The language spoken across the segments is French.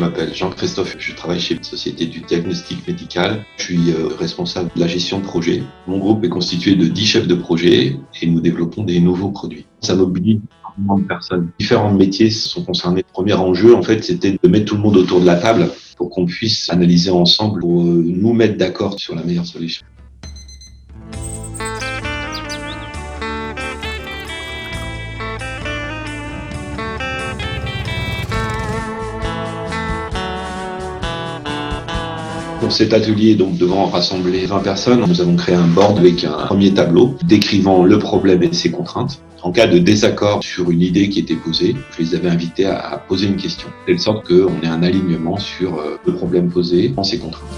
Je m'appelle Jean-Christophe, je travaille chez la Société du diagnostic médical. Je suis responsable de la gestion de projet. Mon groupe est constitué de 10 chefs de projet et nous développons des nouveaux produits. Ça mobilise énormément de personnes. Différents métiers sont concernés. Le premier enjeu, en fait, c'était de mettre tout le monde autour de la table pour qu'on puisse analyser ensemble, pour nous mettre d'accord sur la meilleure solution. Pour cet atelier, donc devant rassembler 20 personnes, nous avons créé un board avec un premier tableau décrivant le problème et ses contraintes. En cas de désaccord sur une idée qui était posée, je les avais invités à poser une question, de telle sorte qu'on ait un alignement sur le problème posé et ses contraintes.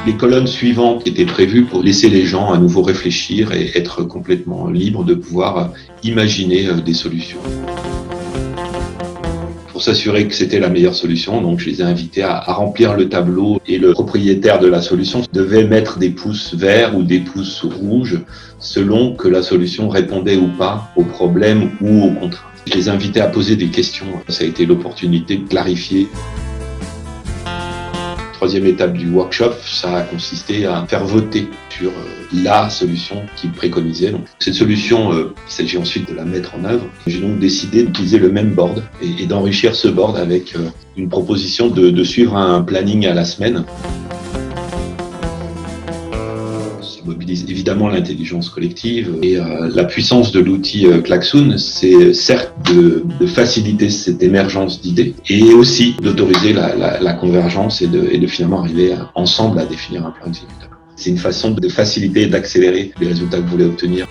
Les colonnes suivantes étaient prévues pour laisser les gens à nouveau réfléchir et être complètement libres de pouvoir imaginer des solutions. Pour s'assurer que c'était la meilleure solution, donc je les ai invités à remplir le tableau et le propriétaire de la solution devait mettre des pouces verts ou des pouces rouges selon que la solution répondait ou pas au problème ou aux contraintes. Je les ai invités à poser des questions. Ça a été l'opportunité de clarifier. Troisième étape du workshop, ça a consisté à faire voter sur la solution qu'ils préconisaient. Donc, cette solution, il s'agit ensuite de la mettre en œuvre. J'ai donc décidé d'utiliser le même board et d'enrichir ce board avec une proposition de suivre un planning à la semaine. Ça mobilise évidemment l'intelligence collective et la puissance de l'outil Klaxoon, c'est certes de faciliter cette émergence d'idées et aussi d'autoriser la convergence et de finalement arriver ensemble à définir un plan exécutable. C'est une façon de faciliter et d'accélérer les résultats que vous voulez obtenir.